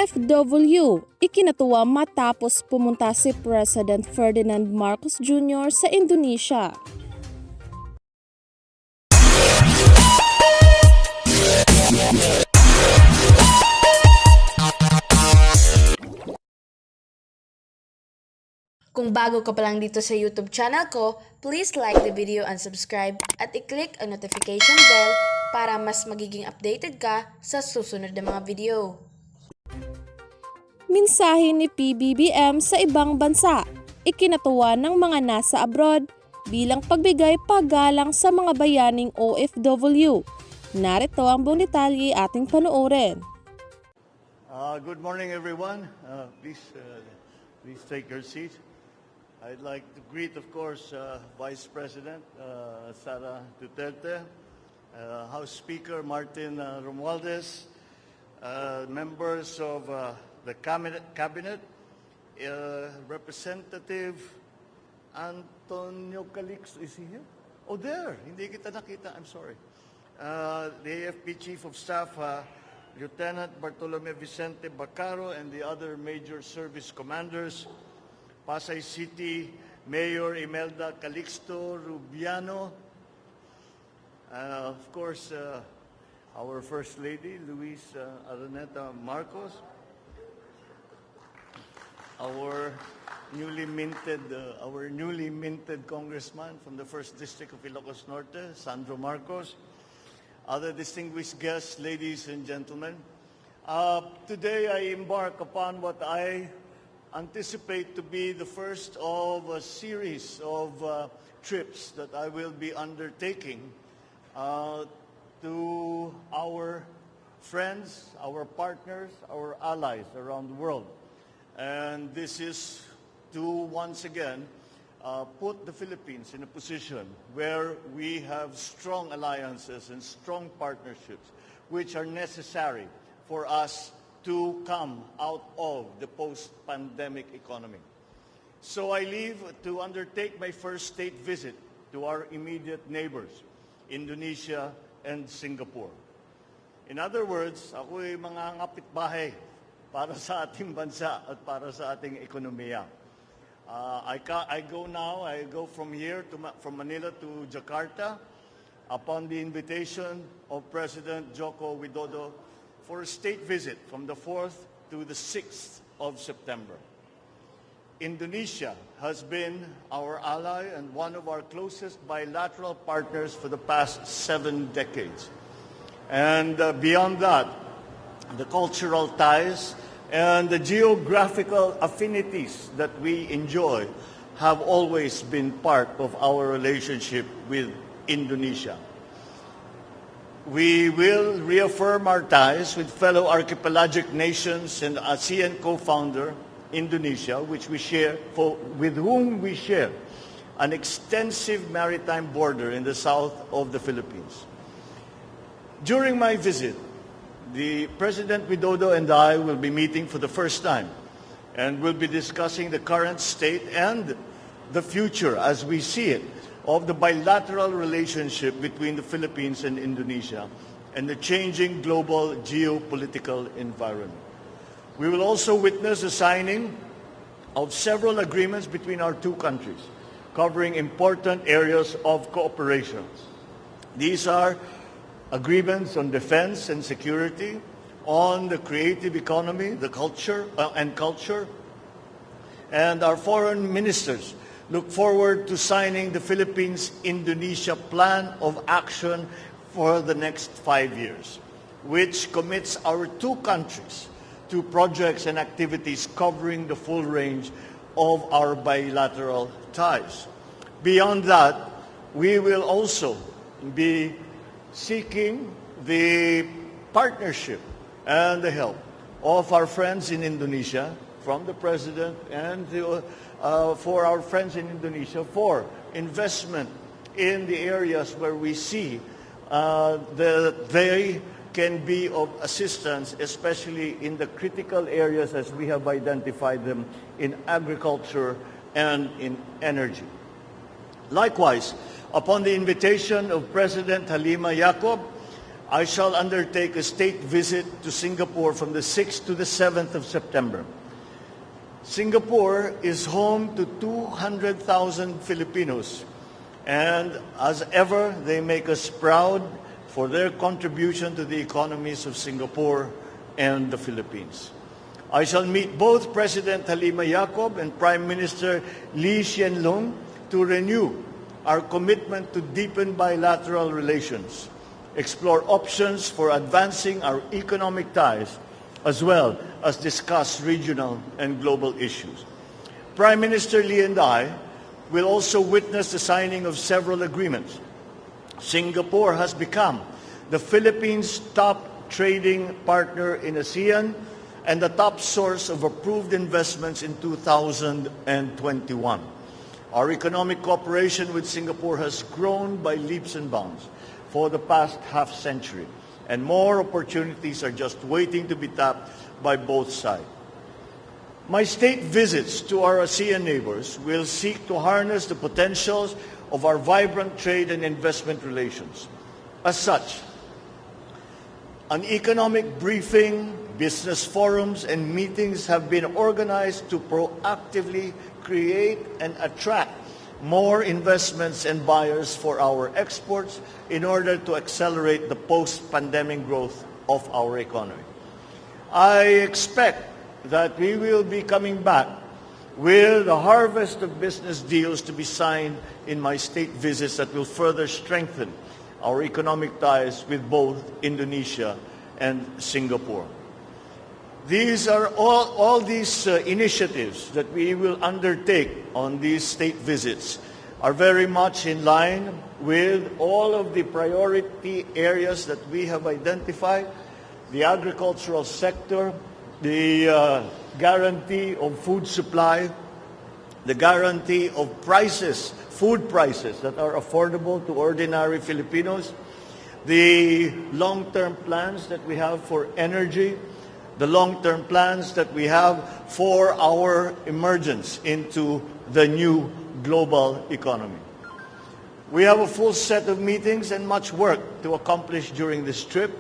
OFW, ikinatuwa matapos pumunta si President Ferdinand Marcos Jr. sa Indonesia. Kung bago ka pa lang dito sa YouTube channel ko, please like the video and subscribe at i-click ang notification bell para mas magiging updated ka sa susunod na mga video. Mensahe ni Pbbm sa ibang bansa, ikinatuwa ng mga nasa abroad bilang pagbigay paggalang sa mga bayaning OFW. Narito ang buong detalye ating panoorin. Good morning, everyone. Please take your seat. I'd like to greet, of course, Vice President Sara Duterte, House Speaker Martin Romualdez, members of the Cabinet, Representative Antonio Calixto, is he here? Oh, there. Hindi kita nakita. I'm sorry. The AFP Chief of Staff, Lieutenant Bartolome Vicente Bacaro, and the other major service commanders, Pasay City Mayor Imelda Calixto Rubiano, of course, our First Lady, Luis Araneta Marcos, our newly minted congressman from the 1st District of Ilocos Norte, Sandro Marcos, other distinguished guests, ladies and gentlemen. Today I embark upon what I anticipate to be the first of a series of trips that I will be undertaking to our friends, our partners, our allies around the world. And this is to once again put the Philippines in a position where we have strong alliances and strong partnerships which are necessary for us to come out of the post-pandemic economy. So I leave to undertake my first state visit to our immediate neighbors, Indonesia and Singapore. In other words, ako'y mga ngapitbahay para sa ating bansa at para sa ating ekonomiya. I go from here, from Manila to Jakarta, upon the invitation of President Joko Widodo for a state visit from the 4th to the 6th of September. Indonesia has been our ally and one of our closest bilateral partners for the past 7 decades. And beyond that, the cultural ties and the geographical affinities that we enjoy have always been part of our relationship with Indonesia. We will reaffirm our ties with fellow archipelagic nations and ASEAN co-founder, Indonesia, with whom we share an extensive maritime border in the south of the Philippines. During my visit, the President Widodo and I will be meeting for the first time and will be discussing the current state and the future as we see it of the bilateral relationship between the Philippines and Indonesia and the changing global geopolitical environment. We will also witness the signing of several agreements between our two countries, covering important areas of cooperation. These are agreements on defense and security, on the creative economy, the culture, and our foreign ministers look forward to signing the Philippines-Indonesia Plan of Action for the next 5 years, which commits our two countries to projects and activities covering the full range of our bilateral ties. Beyond that, we will also be seeking the partnership and the help of our friends in Indonesia, from the President and for our friends in Indonesia for investment in the areas where we see that they can be of assistance, especially in the critical areas as we have identified them in agriculture and in energy. Likewise, upon the invitation of President Halima Yacob, I shall undertake a state visit to Singapore from the 6th to the 7th of September. Singapore is home to 200,000 Filipinos, and as ever, they make us proud for their contribution to the economies of Singapore and the Philippines. I shall meet both President Halima Yacob and Prime Minister Lee Hsien Loong to renew our commitment to deepen bilateral relations, explore options for advancing our economic ties, as well as discuss regional and global issues. Prime Minister Lee and I will also witness the signing of several agreements. Singapore has become the Philippines' top trading partner in ASEAN and the top source of approved investments in 2021. Our economic cooperation with Singapore has grown by leaps and bounds for the past half century, and more opportunities are just waiting to be tapped by both sides. My state visits to our ASEAN neighbors will seek to harness the potentials of our vibrant trade and investment relations. As such, an economic briefing, business forums, and meetings have been organized to proactively create and attract more investments and buyers for our exports in order to accelerate the post-pandemic growth of our economy. I expect that we will be coming back with a harvest of business deals to be signed in my state visits that will further strengthen our economic ties with both Indonesia and Singapore. These are all these initiatives that we will undertake on these state visits are very much in line with all of the priority areas that we have identified: the agricultural sector, the guarantee of food supply, the guarantee of prices, food prices that are affordable to ordinary Filipinos, the long-term plans that we have for energy, the long-term plans that we have for our emergence into the new global economy. We have a full set of meetings and much work to accomplish during this trip,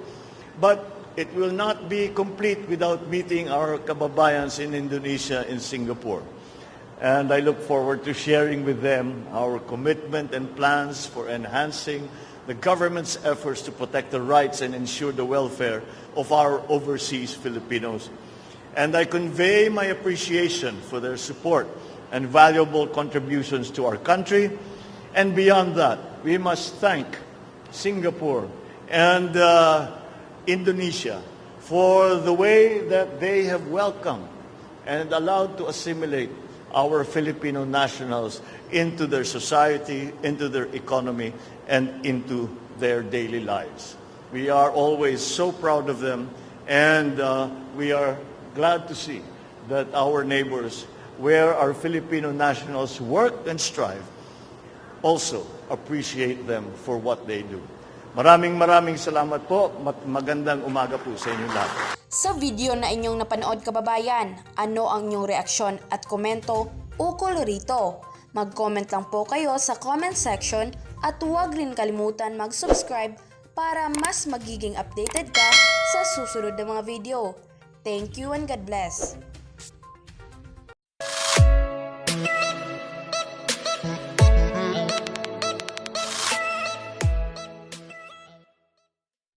but it will not be complete without meeting our kababayans in Indonesia and Singapore. And I look forward to sharing with them our commitment and plans for enhancing the government's efforts to protect the rights and ensure the welfare of our overseas Filipinos. And I convey my appreciation for their support and valuable contributions to our country. And beyond that, we must thank Singapore and Indonesia for the way that they have welcomed and allowed to assimilate our Filipino nationals into their society, into their economy, and into their daily lives. We are always so proud of them, and we are glad to see that our neighbors, where our Filipino nationals work and strive, also appreciate them for what they do. Maraming salamat po. Magandang umaga po sa inyong lahat. Sa video na inyong napanood, kababayan, ano ang inyong reaksyon at komento ukol rito? Mag-comment lang po kayo sa comment section at huwag rin kalimutan mag-subscribe para mas magiging updated ka sa susunod na mga video. Thank you and God bless!